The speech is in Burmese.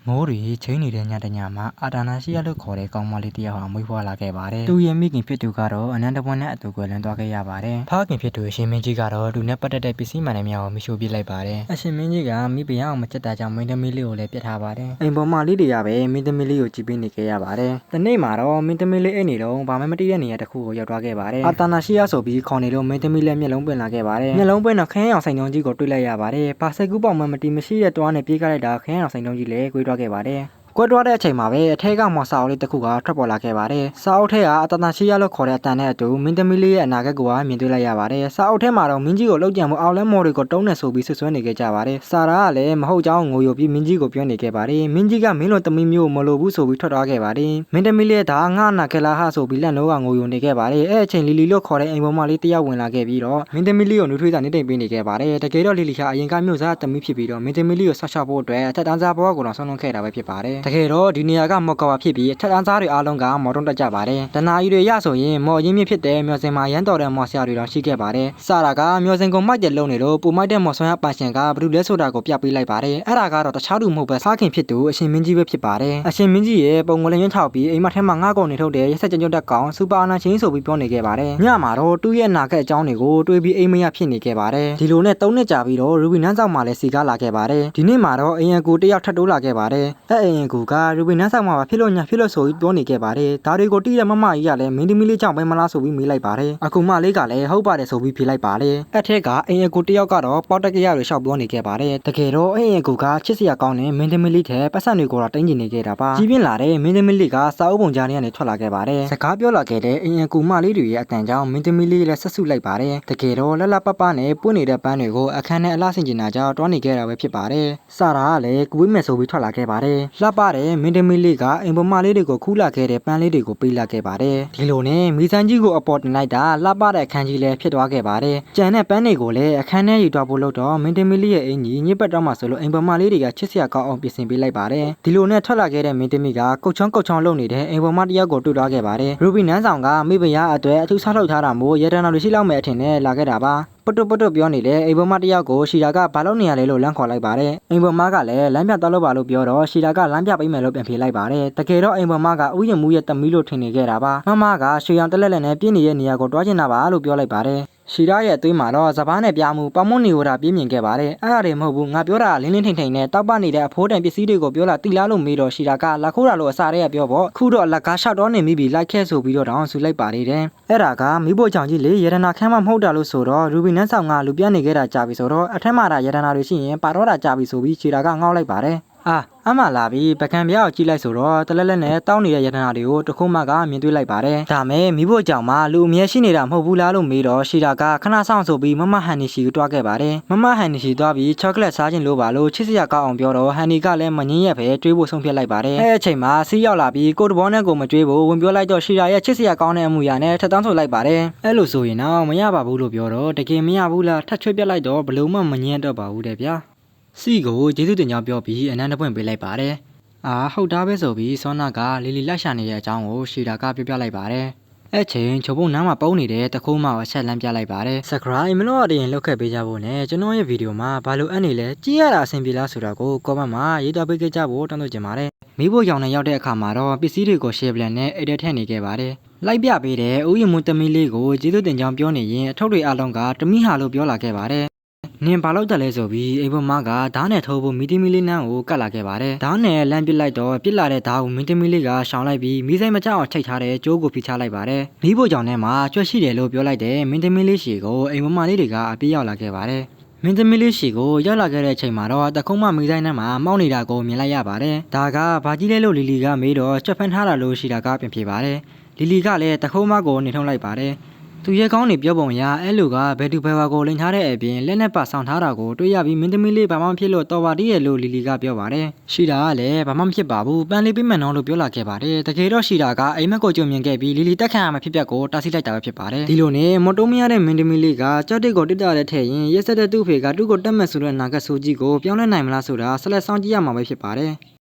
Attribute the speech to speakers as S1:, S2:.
S1: မိုးရီချင်းနေတဲ့ညတညမှာအာတာနာရှိရလို့ခေါ်တဲ့ကောင်မလေးတယောက်ဟာမွေးဖွားလာခဲ့ပါတယ်။သူ့ရဲ့မိခင်ဖြစ်သူကတော့အနန္တဘွန်းနဲ့အတူကွယ်လွန်သွားခဲ့ရပါတယ်။ဖခင်ဖြစ်သူအရှင်မင်းကြီးကတော့သူနဲ့ပတ်သက်တဲ့ပစ္စည်းမှန်တွေများကိုမရှို့ပစ်လိုက်ပါတယ်။အရှင်မင်းကြီးကမိဖုရားအောင်မချက်တာကြောင့်မင်းသမီးလေးကိုလည်းပြစ်ထားပါတယ်။အိမ်ပေါ်မှာလေးတွေကပဲမင်းသမီးလေးကိုကြည့်ပေးနေခဲ့ရပါတယ်။ဒီနေ့မှာတော့မင်းသမီးလေးအိတ်နေတော့ဘာမှမသိတဲ့နေရာတစ်ခုကိုရောက်သွားခဲ့ပါတယ်။အာတာနာရှိရဆိုပြီးခေါ်နေလို့မင်းသမီးလေးမျက်လုံးပွင့်လာခဲ့ပါတယ်။မျက်လုံးပွင့်တော့ခင်းအောင်ဆိုင်တုံးကြီးကိုတွေ့လိုက်ရပါတယ်။ပါစိတ်ကူးပေါက်မှမတီးမရှိတဲ့တွားနဲ့ပြေးကြလိုက်တာခင်းအောင်ဆိုင်တုံးကြီးလည်းကွေးသွားခဲ့ပါတယ်။ကွက်တွားတဲ့အချိန်မှာပဲအထက်ကမော်စာအုပ်လေးတစ်ခုကထွက်ပေါ်လာခဲ့ပါတယ်။စာအုပ်ထဲကအတန်တန်ရှိရလို့ခေါ်တဲ့အတန်နဲ့အတူမင်းသမီးလေးရဲ့အနာဂတ်ကိုမြင်တွေ့လိုက်ရပါတယ်။စာအုပ်ထဲမှာတော့မင်းကြီးကိုလှုပ်ကြံမှုအောက်လဲမော်တွေကိုတုံးနေဆိုပြီးဆွဆွဲနေခဲ့ကြပါတယ်။စာရာကလည်းမဟုတ်ကြောင်းငိုယိုပြီးမင်းကြီးကိုပြောနေခဲ့ပါတယ်။မင်းကြီးကမင်းလိုသမီးမျိုးမလိုဘူးဆိုပြီးထွက်သွားခဲ့ပါတယ်။မင်းသမီးလေးကငါနာခဲ့လားဟာဆိုပြီးလက်နိုးကငိုယိုနေခဲ့ပါတယ်။အဲ့အချိန်လီလီလို့ခေါ်တဲ့အိမ်ပေါ်မှာလေးတယောက်ဝင်လာခဲ့ပြီးတော့မင်းသမီးလေးကိုနှွေးထွေးစာနေတိမ်ပေးနေခဲ့ပါတယ်။တကယ်တော့လီလီဟာအရင်ကမျိုးစားသမီးဖြစ်ပြီးတော့မင်းသမီးလေးကိုဆော့ရှော့ဖို့အတွက်အထက်တန်းစားဘဝကိုတော့ဆုံးလွန်ခဲ့တာပဲဖြစ်ပါတယ်။တကယ်တော့ဒီနေရာကမော်ကာဝါဖြစ်ပြီးအထက်တန်းစားတွေအားလုံးကမော်တွန်းတက်ကြပါတယ်။တနာရီတွေရဆိုရင်မော်ရင်းမြစ်ဖြစ်တဲ့မျောစင်မှာရမ်းတော်တဲ့မော်ဆရာတွေတော့ရှိခဲ့ပါတယ်။စတာကမျောစင်ကိုမိုက်တယ်လုံနေလို့ပူမိုက်တဲ့မော်ဆွမ်းရပန်ရှင်ကဘယ်သူလဲဆိုတာကိုပြပေးလိုက်ပါတယ်။အဲ့ဒါကတော့တခြားသူမဟုတ်ပဲဖခင်ဖြစ်သူအရှင်မင်းကြီးပဲဖြစ်ပါတယ်။အရှင်မင်းကြီးရဲ့ပုံကိုလည်းညှို့ထောက်ပြီးအိမ်မထဲမှာငါးကုန်နေထုတ်တဲ့ရက်ဆက်ကြွတက်ကောင်စူပါအာနာချင်းဆိုပြီးပြောနေခဲ့ပါတယ်။ညမှာတော့သူ့ရဲ့နာခဲ့အကြောင်းတွေကိုတွေးပြီးအိမ်မရဖြစ်နေခဲ့ပါတယ်။ဒီလိုနဲ့3နှစ်ကြာပြီးတော့ရူဘီနန်းဆောင်မှာလည်းစီကားလာခဲ့ပါတယ်။ဒီနေ့မှာတော့အရင်ကူတယောက်ထပ်တိုးလာခဲ့ပါတယ်။အဲ့အရင်ကူကရူဘီနန်းဆောင်မှာဖြစ်လို့ညာဖြစ်လို့ဆိုပြီးပြောနေခဲ့ပါတယ်။ဒါတွေကိုတီးတဲ့မမကြီးကလည်းမင်းသမီးလေးကြောင့်ပဲမလားဆိုပြီးမေးလိုက်ပါတယ်။အခုမလေးကလည်းဟုတ်ပါတယ်ဆိုပြီးဖြေလိုက်ပါတယ်။အဲ့ထက်ကအရင်ကူတယောက်ကတော့ပေါက်တက်ကရတွေရှောက်ပြောနေခဲ့ပါတယ်။တကယ်တော့အရင်ကူကချစ်စရာကောင်းတဲ့မင်းသမီးလေးထဲပတ်စံတွေကိုတော့တင်းကျင်နေခဲ့တာပါ။ကြီးပြင်းလာတဲ့မင်းသမီးလေးကစာအုပ်ပုံကြားထဲကနေထွက်လာခဲ့ပါတယ်။စကားပြောလာခဲ့တဲ့အရင်ကူမလေးတွေရဲ့အတန်ကြောင့်မင်းသမီးလေးလည်းဆက်စုလိုက်ပါတယ်။တကယ်တော့လှလှပပနဲ့ပွင့်နေတဲ့ပန်းတွေကိုအခန်းထဲအလားဆင်ကျင်တာကြောင့်တွားနေခဲ့တာပဲဖြစ်ပါတယ်။စာရာကလည်းကူဝေးမယ်ဆိုပြီးထွက်လာခဲ့ပါတယ်။လှပတဲ့မင်းသမီးလေးကအိမ်ပေါ်မလေးတွေကိုခူးလာခဲ့တဲ့ပန်းလေးတွေကိုပေးလာခဲ့ပါတယ်။ဒီလိုနဲ့မီဆန်းကြီးကိုအပေါ်တင်လိုက်တာလှပတဲ့အခန်းကြီးလည်းဖြစ်သွားခဲ့ပါတယ်။ကြံတဲ့ပန်းတွေကိုလည်းအခန်းထဲယူသွားဖို့လို့တော့မင်းသမီးလေးရဲ့အင်ကြီးညစ်ပတ်တော့မှဆိုလို့အိမ်ပေါ်မလေးတွေကချစ်စရာကောင်းအောင်ပြင်ဆင်ပေးလိုက်ပါတယ်။ဒီလိုနဲ့ထွက်လာခဲ့တဲ့မင်းသမီးကကုတ်ချောင်းလုံနေတဲ့အိမ်ပေါ်မတယောက်ကိုတွေ့သွားခဲ့ပါတယ်။ရူဘီနန်းဆောင်ကမိဖုရားအတွက်အထူးဆောက်လုပ်ထားတာမို့ရတနာတွေရှိလောက်မဲ့အထင်နဲ့လာခဲ့တာပါ။ပတွတ်ပြောနေလေအိမ်ပေါ်မတယောက်ကိုရှီတာကဘာလို့နေရလဲလို့လမ်းခေါ်လိုက်ပါတယ်။အိမ်ပေါ်မကလည်းလမ်းပြသွားလို့ပါလို့ပြောတော့ရှီတာကလမ်းပြပေးမယ်လို့ပြန်ဖြေလိုက်ပါတယ်။တကယ်တော့အိမ်ပေါ်မကဥယျာဉ်မူရဲ့တမီးလို့ထင်နေခဲ့တာပါ။မမကရွှေရောင်တက်လက်လက်နဲ့ပြင်းနေတဲ့နေရာကိုတွားချင်တာပါလို့ပြောလိုက်ပါတယ်။ရှီရာရဲ့အသွေးမှာတော့စပားနဲ့ပြားမှုပမွန်နေဝတာပြင်းမြင်ခဲ့ပါတယ်။အဲ့ဒါတွေမဟုတ်ဘူးငါပြောတာလင်းလင်းထိန်ထိန်နဲ့တောက်ပနေတဲ့အဖိုးတန်ပစ္စည်းတွေကိုပြောလာတိလားလို့မေးတော့ရှီရာကလက်ခိုးတာလို့အစားရဲပြောပေါ့ခုတော့လက်ကားရှောက်တော့နေမိပြီလိုက်ခဲ့ဆိုပြီးတော့တောင်းဆူလိုက်ပါလေတယ်။အဲ့ဒါကမိဖို့ချောင်ကြီးလေရတနာခမ်းမမဟုတ်တာလို့ဆိုတော့ရူဘီနန်းဆောင်ကလူပြနေခဲ့တာကြာပြီဆိုတော့အထက်မှာရတနာတွေရှိရင်ပါတော့တာကြာပြီဆိုပြီးရှီရာကငေါက်လိုက်ပါတယ်။အမလာပြီးပကံပြားကိုကြည့်လိုက်ဆိုတော့တလက်လက်နဲ့တောင်းနေတဲ့ရတနာတွေကိုတခုမှကမြင်တွေ့လိုက်ပါတယ်။ဒါမဲ့မိဖို့ကြောင့်မှလူအမြဲရှိနေတာမဟုတ်ဘူးလားလို့မေးတော့ရှီတာကခဏဆောင်ဆိုပြီးမမဟန်နီရှိကိုတွားခဲ့ပါတယ်။မမဟန်နီရှိတွားပြီးချောကလက်စားခြင်းလို့ပါလို့ချစ်စရာကောင်းအောင်ပြောတော့ဟန်နီကလည်းမငင်းရက်ပဲတွေးဖို့ဆုံးဖြတ်လိုက်ပါတယ်။အဲ့အချိန်မှာစီးရောက်လာပြီးကိုတဘောနဲ့ကိုမတွေးဖို့ဝင်ပြောလိုက်တော့ရှီတာရဲ့ချစ်စရာကောင်းတဲ့အမှုရာနဲ့ထပ်တောင်းဆိုလိုက်ပါတယ်။အဲ့လိုဆိုရင်တော့မရပါဘူးလို့ပြောတော့တကယ်မရဘူးလားထပ်ချွေးပြလိုက်တော့ဘလို့မှမငင်းတော့ပါဘူးတဲ့ဗျာ။စီကိုကျေးဇူးတင်ကြောင်းပြောပြီးအနန္တပွင့်ပေးလိုက်ပါတယ်။ဟုတ်တာပဲဆိုပြီးစောနာကလီလီလိုက်ရှာနေတဲ့အကြောင်းကိုရှီတာကပြောပြလိုက်ပါတယ်။အဲ့ချိန်ချိုပုံနားမှာပုံနေတဲ့တခိုးမကိုအချက်လမ်းပြလိုက်ပါတယ်။ Subscribe မလို့အရင်လုပ်ခဲ့ပေးကြဖို့နဲ့ကျွန်တော်ရဲ့ဗီဒီယိုမှာဘာလို့အပ်နေလဲကြည့်ရတာအဆင်ပြေလားဆိုတာကို comment မှာရေးသားပေးကြဖို့တောင်းဆိုချင်ပါတယ်။မိဖို့ရောင်နဲ့ရောက်တဲ့အခါမှာတော့ပစ္စည်းတွေကို share plan နဲ့ edit ထည့်နေခဲ့ပါတယ်။လိုက်ပြပေးတဲ့ဥယျာဉ်မွန်းသမီးလေးကိုကျေးဇူးတင်ကြောင်းပြောနေရင်အထုပ်တွေအလုံးကတမိဟာလို့ပြောလာခဲ့ပါတယ်နင်ဘာလို့တက်လဲဆိုပြီးအိမ်ပေါ်မှာကဓာတ်နဲ့ထိုးဖို့မီတီမီလေးနန်းကိုကတ်လာခဲ့ပါတယ်ဓာတ်နဲ့လမ်းပစ်လိုက်တော့ပစ်လာတဲ့ဓာတ်ကိုမီတီမီလေးကရှောင်လိုက်ပြီးမီးစိမ်းမကြောက်အောင်ချိတ်ထားတဲ့ကြိုးကိုဖိချလိုက်ပါတယ်မီးဖို့ကြောင့်ထဲမှာကြွက်ရှိတယ်လို့ပြောလိုက်တဲ့မင်းသမီးလေးရှီကိုအိမ်ပေါ်မှာလေးတွေကအပြေးရောက်လာခဲ့ပါတယ်မင်းသမီးလေးရှီကိုရောက်လာခဲ့တဲ့အချိန်မှာတော့တခုံးမမီးဆိုင်ထဲမှာမောက်နေတာကိုမြင်လိုက်ရပါတယ်ဒါကဘာကြီးလဲလို့လီလီကမေးတော့ကြွက်ဖန်ထားတာလို့ရှီတာကပြန်ဖြေပါတယ်လီလီကလည်းတခုံးမကိုနေထုံးလိုက်ပါတယ်သူရဲကောင်းနေပြောပုံရအဲ့လူကဘယ်သူဘယ်ဝါကိုလိန်ထားတဲ့အပြင်လက်နဲ့ပတ်ဆောင်ထားတာကိုတွေ့ရပြီးမင်းသမီးလေးဘာမှမဖြစ်လို့တော်ပါတည်းရဲ့လို့လီလီကပြောပါတယ်ရှီတာကလည်းဘာမှမဖြစ်ပါဘူးပန်းလေးပေးမယ်နော်လို့ပြောလာခဲ့ပါတယ်တကယ်တော့ရှီတာကအိမ်မက်ကိုကြုံမြင်ခဲ့ပြီးလီလီတက်ခံရမှာဖြစ်ပျက်ကိုတားဆီးလိုက်တာပဲဖြစ်ပါတယ်ဒီလိုနဲ့မတော်မရတဲ့မင်းသမီးလေးကကြောက်တစ်ကိုတစ်တာတဲ့ထဲရင်ရက်ဆက်တဲ့သူ့ဖေကသူ့ကိုတက်မဲ့ဆိုတဲ့နာဂတ်ဆိုကြီးကိုပြောင်းလဲနိုင်မလားဆိုတာဆက်လက်စောင့်ကြည့်ရမှာပဲဖြစ်ပါတယ်